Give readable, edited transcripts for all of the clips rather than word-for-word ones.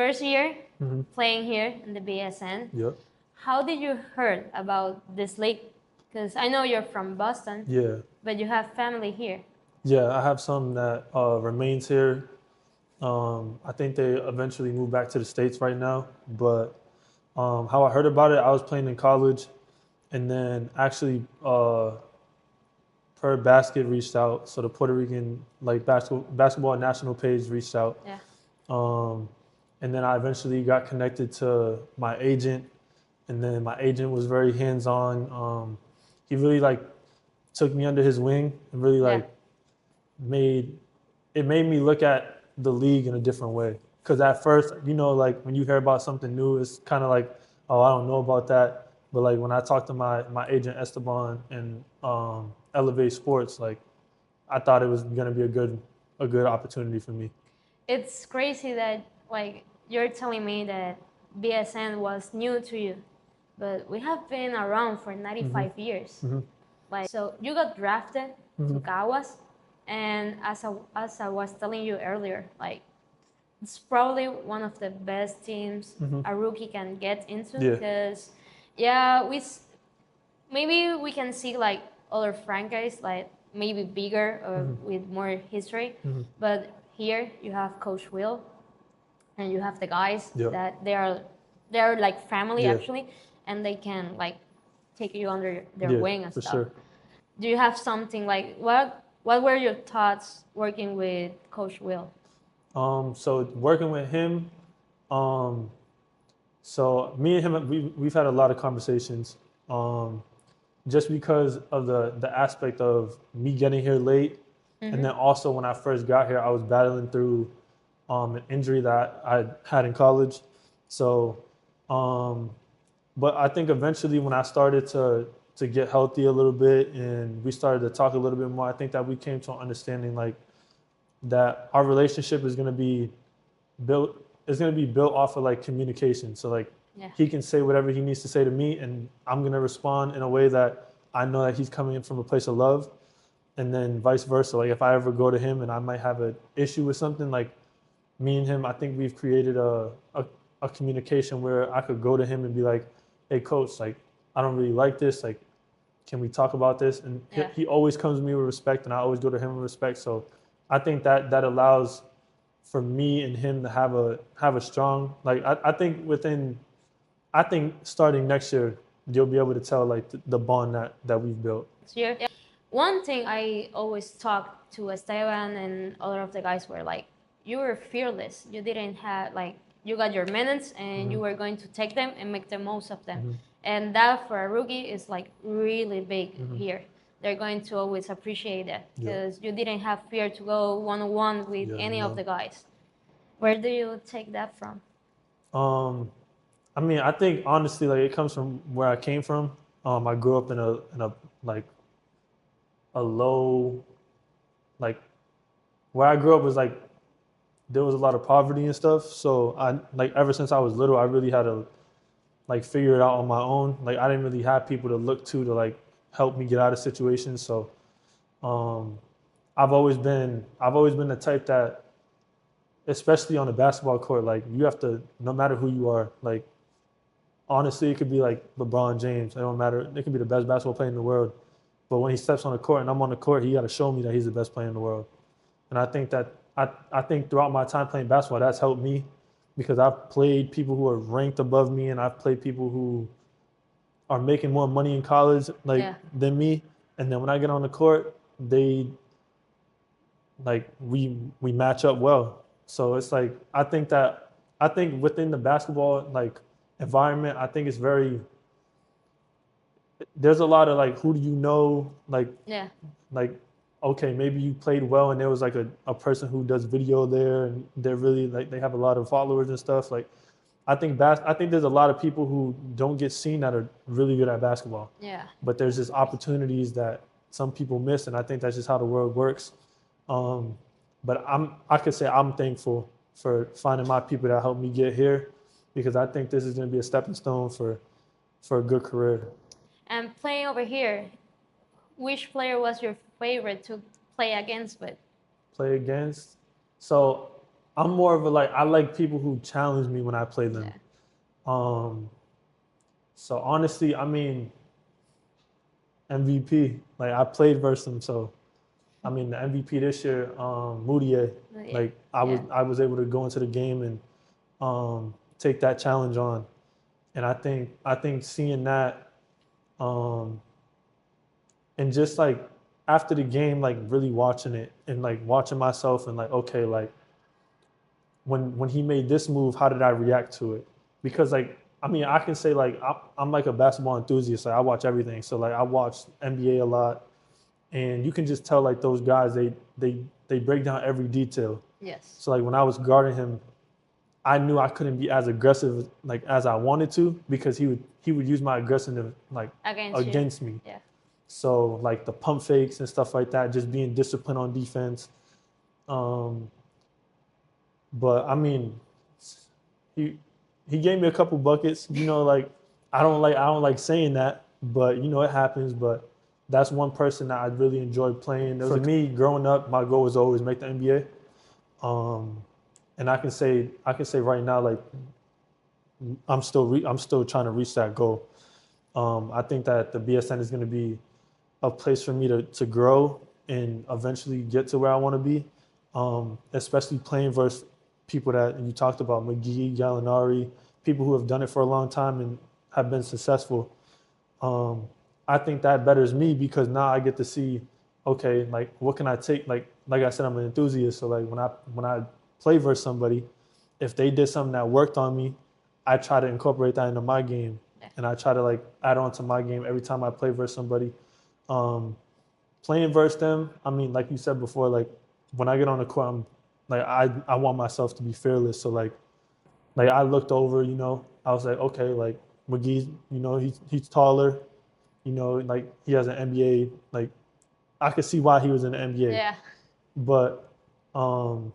first year playing here in the BSN. Yep. How did you heard about this league? Because I know you're from Boston, Yeah. but you have family here. Yeah, I have some that remains here. I think they eventually moved back to the States right now. But how I heard about it, I was playing in college, and then actually Per Basket reached out. So the Puerto Rican like basketball national page reached out. Yeah. Um, and then I eventually got connected to my agent, and then my agent was very hands-on. He really like took me under his wing and really Yeah. like made me look at the league in a different way. Because at first, like when you hear about something new, it's kind of like, oh, I don't know about that. But like when I talked to my agent Esteban and Elevate Sports, like I thought it was gonna be a good opportunity for me. It's crazy that like you're telling me that BSN was new to you, but we have been around for 95 years. Like so, you got drafted to Caguas, and as I was telling you earlier, like it's probably one of the best teams a rookie can get into Yeah. because yeah, maybe we can see like other franchise like maybe bigger or with more history, but here you have Coach Will and you have the guys Yep. that they're like family Yeah. actually, and they can like take you under their Yeah, wing and for stuff. sure. Do you have something like what were your thoughts working with Coach Will? So working with him, um, so me and him, we've had a lot of conversations. Just because of the aspect of me getting here late, and then also when I first got here, I was battling through an injury that I had in college. So, but I think eventually when I started to get healthy a little bit and we started to talk a little bit more, I think that we came to an understanding like that our relationship is going to be built off of like communication. So like Yeah. he can say whatever he needs to say to me and I'm going to respond in a way that I know that he's coming in from a place of love, and then vice versa. Like if I ever go to him and I might have an issue with something, like me and him, I think we've created a communication where I could go to him and be like, hey coach, like I don't really like this, like can we talk about this? And Yeah. he always comes to me with respect and I always go to him with respect. So I think that allows for me and him to have a strong, like I think starting next year you'll be able to tell like the bond that we've built. Year. Yeah. One thing I always talk to Esteban and other of the guys were like, you were fearless. You didn't have like you got your minutes and you were going to take them and make the most of them. And that for a rookie is like really big here. They're going to always appreciate that because you didn't have fear to go one-on-one with any of the guys. Where do you take that from? I mean, I think honestly, like it comes from where I came from. I grew up in a like a low, like where I grew up was like there was a lot of poverty and stuff. So I like ever since I was little, I really had to like figure it out on my own. Like I didn't really have people to look to like help me get out of situations. So um, I've always been the type that, especially on the basketball court, like you have to, no matter who you are, like honestly, it could be like LeBron James. It don't matter. It could be the best basketball player in the world. But when he steps on the court and I'm on the court, he got to show me that he's the best player in the world. And I think that I think throughout my time playing basketball, that's helped me because I've played people who are ranked above me and I've played people who are making more money in college than me. And then when I get on the court, they like we match up well. So it's like I think within the basketball like environment, I think it's very there's a lot of like who do you know like okay maybe you played well and there was like a person who does video there and they're really like they have a lot of followers and stuff like I think there's a lot of people who don't get seen that are really good at basketball. Yeah. But there's just opportunities that some people miss, and I think that's just how the world works. But I could say I'm thankful for finding my people that helped me get here, because I think this is going to be a stepping stone for a good career. And playing over here, which player was your favorite to play against with? Play against. So I'm more of a like I like people who challenge me when I play them. Yeah. Um, so honestly, I mean MVP. Like I played versus him, so I mean the MVP this year, Moutier. Yeah. Like I was able to go into the game and take that challenge on, and I think seeing that, um, and just like after the game, like really watching it and like watching myself and like okay, like when he made this move, how did I react to it? Because like I mean, I can say like I'm like a basketball enthusiast. Like I watch everything. So like I watch NBA a lot, and you can just tell like those guys they break down every detail. Yes. So like when I was guarding him, I knew I couldn't be as aggressive like as I wanted to because he would use my aggressiveness like Against you. against me. Yeah. So like the pump fakes and stuff like that, just being disciplined on defense. Um, but I mean, he he gave me a couple buckets. You know, like I don't like saying that, but you know it happens. But that's one person that I really enjoyed playing. For me, growing up, my goal was always make the NBA. Um, and I can say right now, like I'm still trying to reach that goal. I think that the BSN is going to be a place for me to grow and eventually get to where I want to be. Especially playing versus people that you talked about, McGee, Gallinari, people who have done it for a long time and have been successful. Um, I think that betters me because now I get to see, okay, like what can I take? Like I said, I'm an enthusiast, so like when I play versus somebody, if they did something that worked on me, I try to incorporate that into my game, Yeah. and I try to like add on to my game every time I play versus somebody. Um, Playing versus them, I mean, like you said before, like when I get on the court, I'm like I want myself to be fearless. So like I looked over, I was like, okay, like McGee, he's taller, like he has an NBA. Like I could see why he was in the NBA, Yeah. but um,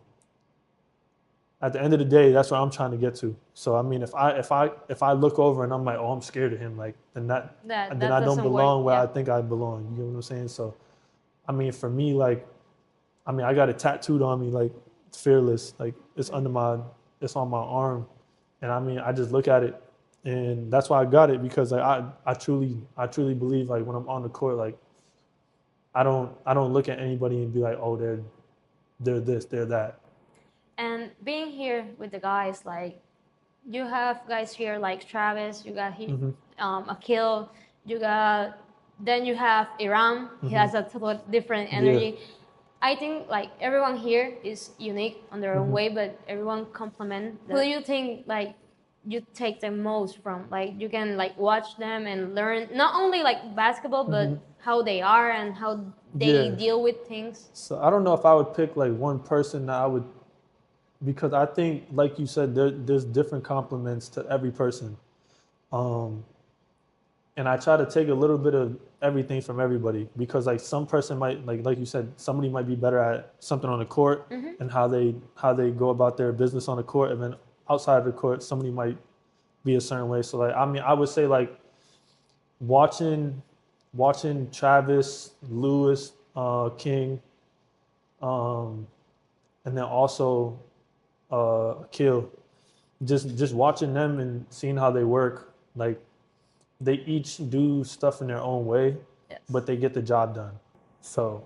at the end of the day, that's what I'm trying to get to. So I mean, if I look over and I'm like, oh, I'm scared of him, like That then I don't doesn't work. belong where Yeah. I think I belong. You know what I'm saying? So I mean, for me, like I mean, I got it tattooed on me, like fearless, like it's on my arm, and I mean, I just look at it, and that's why I got it because like I truly believe like when I'm on the court, like I don't look at anybody and be like, oh, they're this, they're that. And being here with the guys, like you have guys here like Travis, you got Akil, you got then you have Iram. He has a total different Yeah. energy. I think like everyone here is unique on their own Mhm. way, but everyone complement. Who do you think like you take the most from? Like you can like watch them and learn not only like basketball, but how they are and how they Yeah. deal with things. So I don't know if I would pick like one person that I would because I think like you said there's different compliments to every person. Um, and I try to take a little bit of everything from everybody because like some person might like you said somebody might be better at something on the court and how they go about their business on the court, and then outside of the court somebody might be a certain way. So like I mean I would say like watching Travis, Lewis, King, um, and then also Kill, just watching them and seeing how they work, like they each do stuff in their own way, Yes. but they get the job done. So,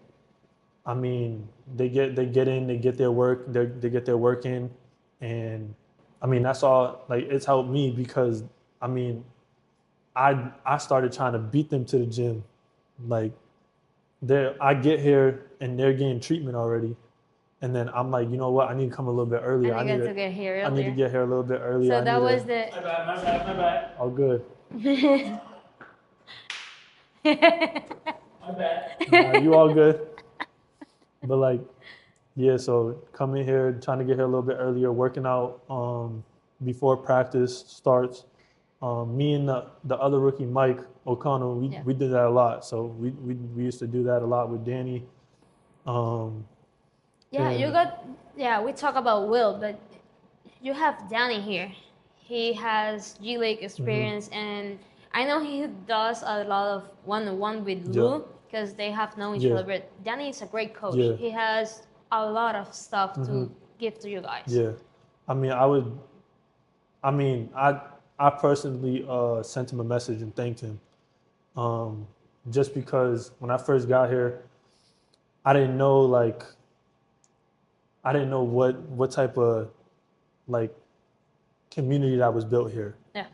I mean, they get in, they get their work, they get their work in, and I mean that's all. Like it's helped me because I mean, I started trying to beat them to the gym, like I get here and they're getting treatment already, and then I'm like, you know what, I need to come a little bit earlier. And you get to get here I need to earlier. get here a little bit earlier. So that was the. My bad. All good. My bad. Nah, you all good. But like, yeah, so coming here, trying to get here a little bit earlier, working out before practice starts. Me and the other rookie, Mike O'Connell, Yeah. we did that a lot. So we used to do that a lot with Danny. Um, Yeah, you and- got. Yeah, we talk about Will, but you have Danny here. He has G League experience, and I know he does a lot of one-on-one with Lou because they have known each Yeah. other. But Danny is a great coach. Yeah. He has a lot of stuff to give to you guys? Yeah. I mean, I would. I mean, I personally sent him a message and thanked him. Um, just because when I first got here, I didn't know like I didn't know what type of like community that was built here. Yeah.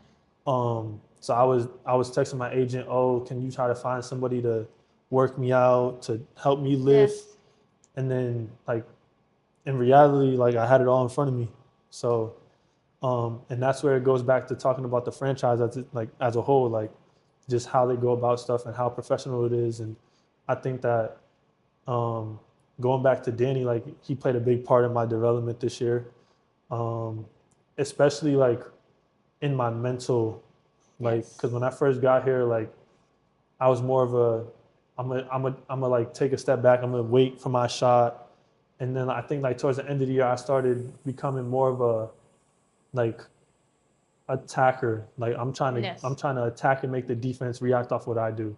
So I was texting my agent, oh, can you try to find somebody to work me out, to help me live? Yes. And then like in reality, like I had it all in front of me. So and that's where it goes back to talking about the franchise as a whole, like just how they go about stuff and how professional it is. And I think that um, going back to Danny, like he played a big part in my development this year, um, especially like in my mental, like Yes. because when I first got here, like I was more of a I'm gonna like take a step back. I'm gonna wait for my shot, and then I think like towards the end of the year, I started becoming more of a like attacker. Like I'm Yes. trying to attack and make the defense react off what I do,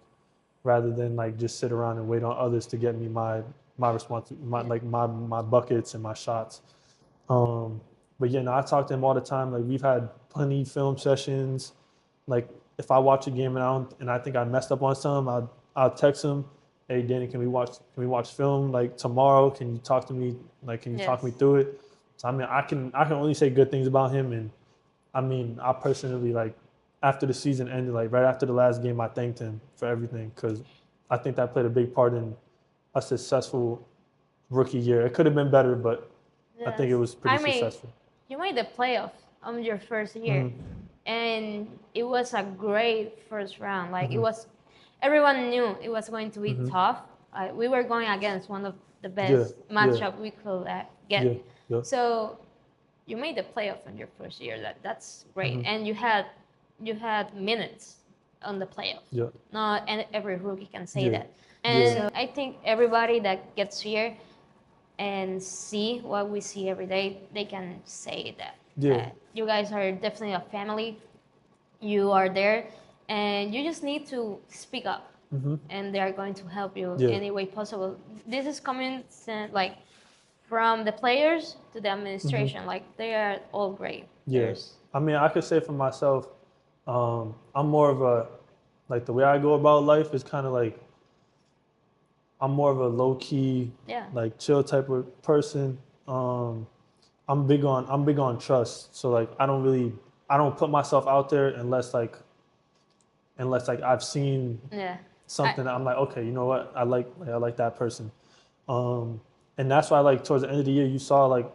rather than like just sit around and wait on others to get me my response, my Yeah. like my buckets and my shots. Um, but yeah, no, I talk to him all the time. Like we've had plenty film sessions. Like if I watch a game and I think I messed up on something, I'll text him, hey Danny, can we watch film like tomorrow? Can you talk to me? Like can you talk me Yes. through it? So I mean I can only say good things about him. And I mean I personally like after the season ended, like right after the last game, I thanked him for everything because I think that played a big part in a successful rookie year. It could have been better, but I think it Yes. was pretty I mean, successful. you made the playoff on your first year, Mm-hmm. and it was a great first round. Like it Mm-hmm. was, everyone knew it was going to be Mm-hmm. tough. We were going against one of the Yeah, best yeah, matchup we could get. yeah, yeah. So you made the playoff in your first year. That's great, Mm-hmm. and you had minutes on the playoff. Yeah, Not and every rookie can say yeah, that. yeah, And I think everybody that gets here and see what we see every day, they can say that yeah. you guys are definitely a family. You are there, and you just need to speak up, Mm-hmm. and they are going to help you Yeah. any way possible. This is coming like from the players to the Mm-hmm. administration. Like they are all great. Yeah. There's I mean, I could say for myself, I'm more of a like the way I go about life is kind of like I'm more of a low key, yeah, like chill type of person. Um, I'm big on trust. So like I don't put myself out there unless like I've seen yeah. I, something that I'm like, okay, you know what? I like that person. Um, and that's why like towards the end of the year you saw like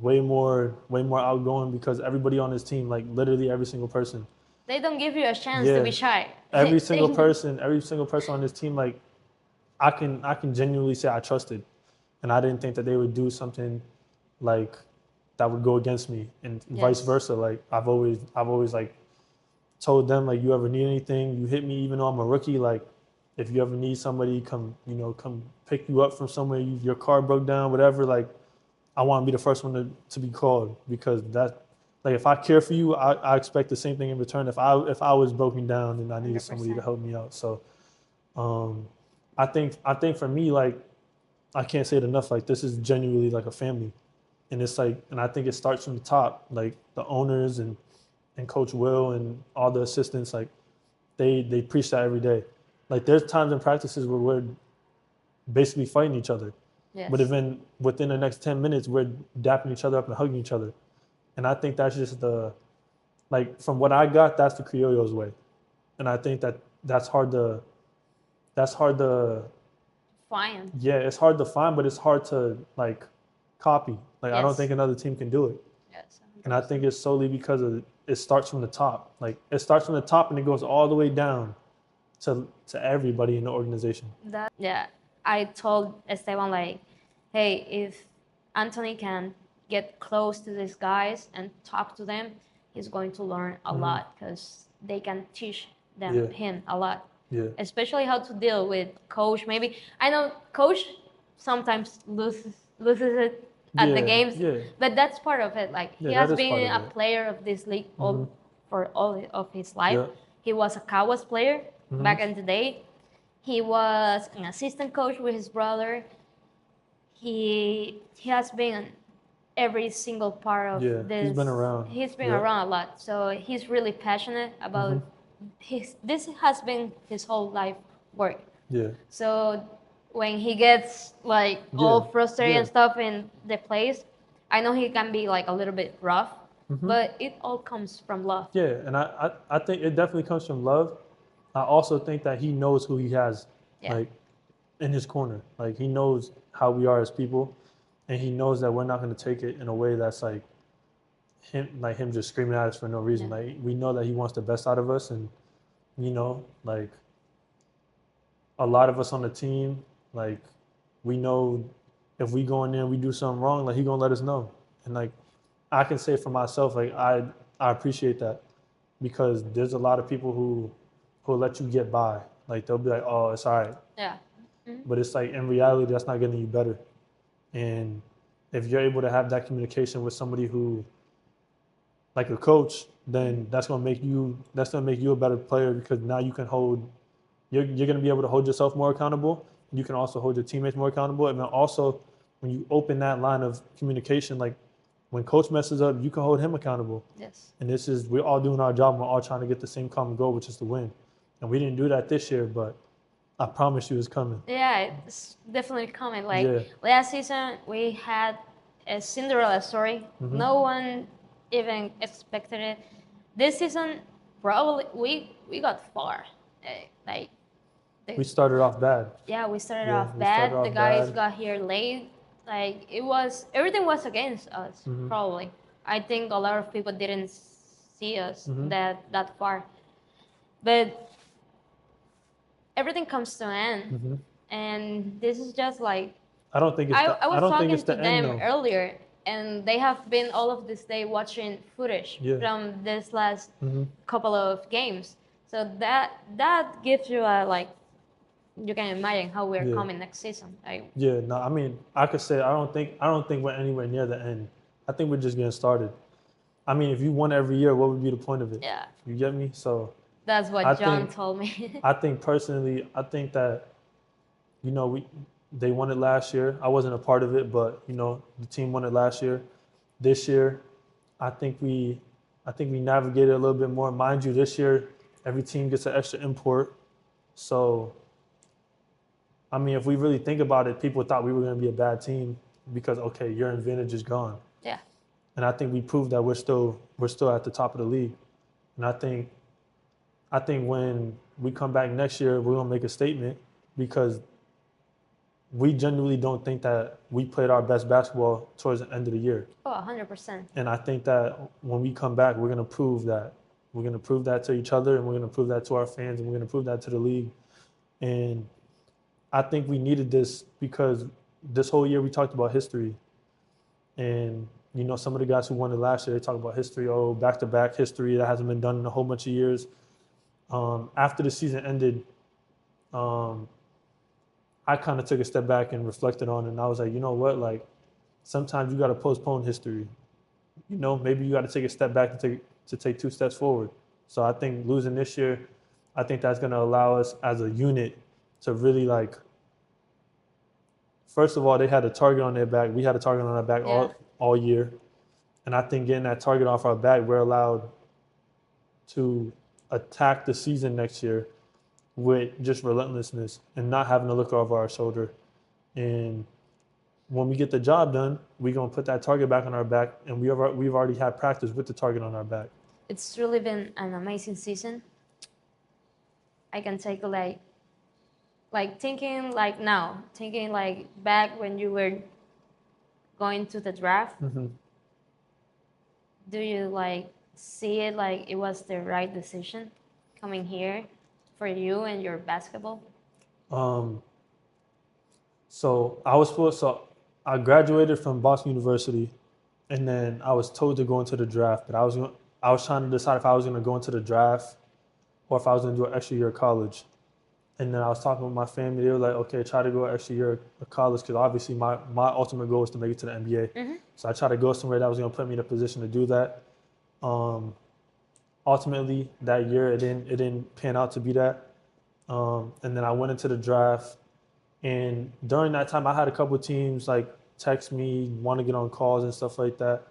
way more outgoing because everybody on this team, like literally every single person. they don't give you a chance to Yeah. be shy. Every single person on this team, like I can genuinely say I trusted. And I didn't think that they would do something like that would go against me and vice Yes. versa. Like I've always like told them like you ever need anything, you hit me even though I'm a rookie, like if you ever need somebody come, you know, come pick you up from somewhere, your car broke down, whatever, like I want to be the first one to be called because that like if I care for you, I expect the same thing in return. If I was broken down and I needed somebody to 100%. help me out. So um I think for me like I can't say it enough, like this is genuinely like a family. And it's like and I think it starts from the top, like the owners and Coach Will and all the assistants, like they preach that every day. Like there's times in practices where we're basically fighting each other. But Yes. even within the next 10 minutes, we're dapping each other up and hugging each other. And I think that's just like from what I got, that's the Criollos way. And I think that that's hard to, Fine. yeah, it's hard to find, but it's hard to like copy. Like I don't Yes. think another team can do it. Yes. And I think it's solely because of it starts from the top. Like it starts from the top and it goes all the way down to everybody in the organization. That yeah, I told Esteban like, hey, if Anthony can get close to these guys and talk to them, he's going to learn a Mm-hmm. lot because they can teach Yeah, him a lot, yeah, especially how to deal with coach. Maybe I know coach sometimes loses it at the yeah, games, yeah, but that's part of it. Like he yeah. That has is part been of a it. player of this league Mm-hmm. all of his life. Yeah. He was a Caguas player Mm-hmm. back in the day. He was an assistant coach with his brother. He has been every single part of Yeah, he's this. been around. He's been Yeah. around a lot, so he's really passionate about his. This has been his whole life work. Yeah. So when he gets like all Yeah. frustrated and Yeah. stuff in the place, I know he can be like a little bit rough, but it all comes from love. Yeah, and I think it definitely comes from love. I also think that he knows who he has, Yeah. like, in his corner. Like, he knows how we are as people, and he knows that we're not going to take it in a way that's like him just screaming at us for no reason. Yeah. Like, we know that he wants the best out of us, and like, a lot of us on the team, like, we know if we go in there and we do something wrong, like, he gonna let us know. And like, I can say for myself, like, I appreciate that, because there's a lot of people who let you get by. Like, they'll be like, oh, it's all right. Yeah. But it's like, in reality, that's not getting you better. And if you're able to have that communication with somebody who, like a coach, then that's gonna make you a better player, because now you're gonna be able to hold yourself more accountable. You can also hold your teammates more accountable. And then also, when you open that line of communication, like, when coach messes up, you can hold him accountable. Yes. And we're all doing our job. We're all trying to get the same common goal, which is to win. And we didn't do that this year, but I promise you it's coming. Yeah, it's definitely coming. Like Yeah. last season, we had a Cinderella story. No one even expected it. This season, probably we got far. Like, We started off bad. yeah, we started Yeah, off we started bad. The off guys bad. got here late. Like everything was against us. Probably, I think a lot of people didn't see us that far, but everything comes to an end, and this is just like I don't think it's the I I was don't think talking it's to the end them though. earlier, and they have been all of this day watching footage Yeah. from this last couple of games. So that gives you a like, you can imagine how we're Yeah. coming next season. Yeah, no, I mean, I could say I don't think we're anywhere near the end. I think we're just getting started. I mean, if you won every year, what would be the point of it? Yeah, You get me? So that's I what John think told me. I think personally, I think that they won it last year. I wasn't a part of it, but the team won it last year. This year, I think we navigated a little bit more. Mind you, this year every team gets an extra import. So I mean, if we really think about it, people thought we were going to be a bad team because, okay, your advantage is gone. Yeah, And I think we proved that we're still at the top of the league. And I think when we come back next year, we're gonna make a statement, because we genuinely don't think that we played our best basketball towards the end of the year. oh, 100%. And I think that when we come back, we're gonna prove that. We're gonna prove that to each other, and we're gonna prove that to our fans, and we're gonna prove that to the league. And I think we needed this, because this whole year we talked about history. And some of the guys who won it last year, they talk about history, back-to-back history that hasn't been done in a whole bunch of years. After the season ended, I kind of took a step back and reflected on it, and I was like, you know what, like, sometimes you got to postpone history. Maybe you got to take a step back to take two steps forward. So I think losing this year, I think that's going to allow us as a unit to really, like, first of all, they had a target on their back. We had a target on our back Yeah. all year. And I think getting that target off our back, we're allowed to attack the season next year with just relentlessness and not having to look over our shoulder. And when we get the job done, we're going to put that target back on our back. And we've already had practice with the target on our back. It's really been an amazing season. I can take thinking like now, thinking like back when you were going to the draft. Do you like see it like it was the right decision coming here for you and your basketball? So I graduated from Boston University, and then I was told to go into the draft. But I was trying to decide if I was going to go into the draft or if I was going to do an extra year of college. And then I was talking with my family. They were like, okay, try to go an extra year of college, because obviously my ultimate goal is to make it to the NBA. So I tried to go somewhere that was going to put me in a position to do that. Ultimately, that year it didn't pan out to be that. And then I went into the draft, and during that time I had a couple of teams like text me, want to get on calls and stuff like that.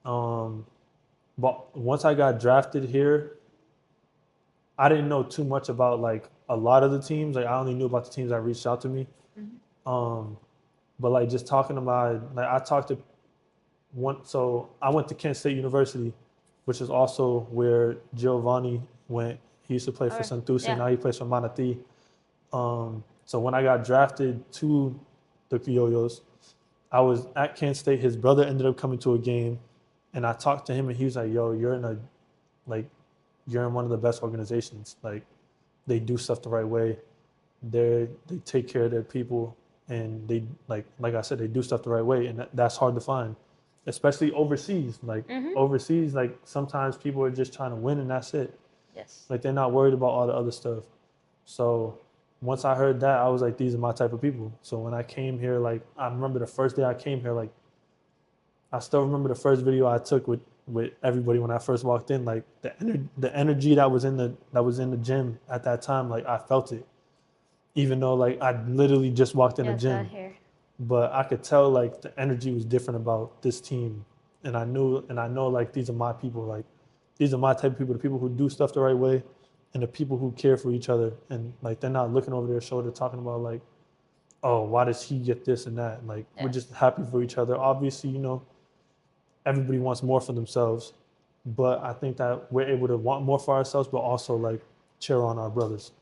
Um, but once I got drafted here, I didn't know too much about like a lot of the teams. Like I only knew about the teams that reached out to me. Um, but like just talking to I talked to one. So I went to Kent State University, which is also where Giovanni went. He used to play for Or Santurce. yeah. Now he plays for Manatee. So when I got drafted to the Criollos, I was at Kent State. His brother ended up coming to a game, and I talked to him, and he was like, "Yo, like, you're in one of the best organizations. Like, they do stuff the right way. They take care of their people, and they like I said, they do stuff the right way, and that's hard to find, especially overseas. Like overseas, like sometimes people are just trying to win, and that's it. Yes. Like they're not worried about all the other stuff. So once I heard that, I was like, these are my type of people. So when I came here, like I remember the first day I came here, like I still remember the first video I took with everybody when I first walked in. Like the energy that was in the gym at that time, like I felt it, even though like I literally just walked in the Just got gym, here. but I could tell like the energy was different about this team, and I know like these are my people. Like these are my type of people, the people who do stuff the right way, and the people who care for each other, and like they're not looking over their shoulder talking about like, oh, why does he get this and that? Like we're Yes. just happy for each other. Obviously, everybody wants more for themselves, but I think that we're able to want more for ourselves, but also like cheer on our brothers.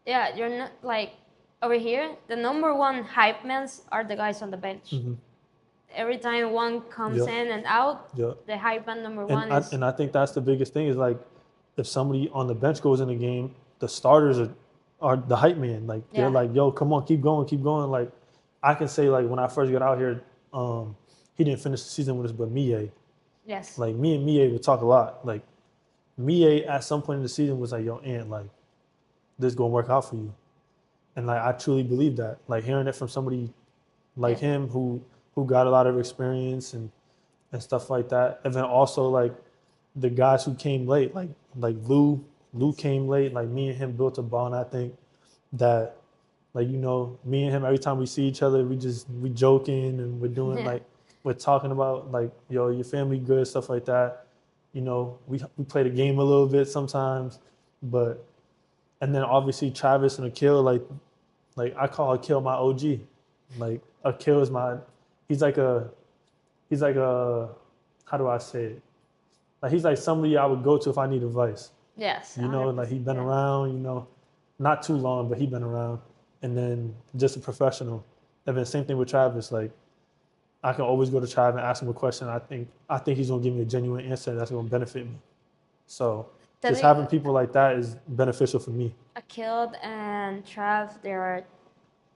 Yeah, you're not like over here. The number one hype mans are the guys on the bench. Every time one comes Yep. in and out, Yep. the hype man number And one I, is and I think that's the biggest thing is like if somebody on the bench goes in the game, the starters are the hype man. Like they're yeah. like, yo, come on, keep going, keep going. Like I can say like when I first got out here, he didn't finish the season with us, but Mie. Yes. Like me and Mie would talk a lot. Like Mie at some point in the season was like, yo, Ant, like this gonna work out for you. And like I truly believe that. Like hearing it from somebody like Yeah. him who got a lot of experience and stuff like that. And then also like the guys who came late, like Lou came late. Like me and him built a bond. I think that like me and him every time we see each other, we joking and we're doing Yeah. like we're talking about like yo your family good stuff like that. We play the game a little bit sometimes, but and then obviously Travis and Akil like I call Akil my OG. Like Akil is my he's like a he's like a how do I say it? Like he's like somebody I would go to if I need advice. Yes. Like he's 100%. been Yeah. around, not too long, but he's been around. And then just a professional. And then same thing with Travis. Like I can always go to Travis and ask him a question. I think he's gonna give me a genuine answer that's gonna benefit me. So just having people like that is beneficial for me. Akil and Trav, they are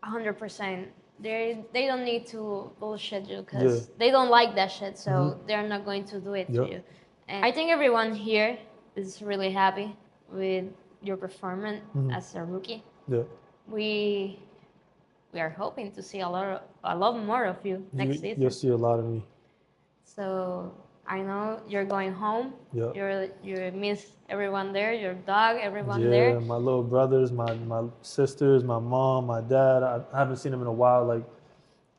100%. They don't need to bullshit you because they don't like that shit, so they're not going to do it to you. And I think everyone here is really happy with your performance as a rookie. Yeah. We are hoping to see a lot more of you next season. You'll see a lot of me. So I know you're going home. Yeah. You miss everyone there, your dog, everyone Yeah, there. my little brothers, my sisters, my mom, my dad. I haven't seen them in a while. Like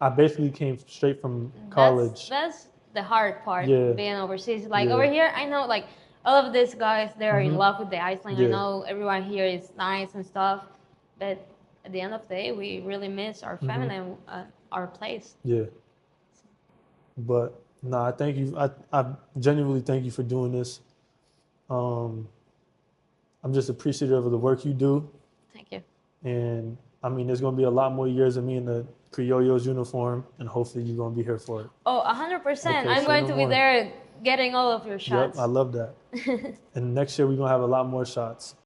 I basically came straight from college. That's the hard part, Yeah. being overseas. Like Yeah. over here, I know like all of these guys, they're in love with the Iceland. I Yeah. know everyone here is nice and stuff, but at the end of the day, we really miss our family and our place. Yeah. But no, I thank you. I genuinely thank you for doing this. I'm just appreciative of the work you do. Thank you. And I mean, there's going to be a lot more years of me in the Criollos uniform, and hopefully you're going to be here for it. Oh, 100%. Okay, I'm say going no to be more. there getting all of your shots. Yep, I love that. And next year we're going to have a lot more shots.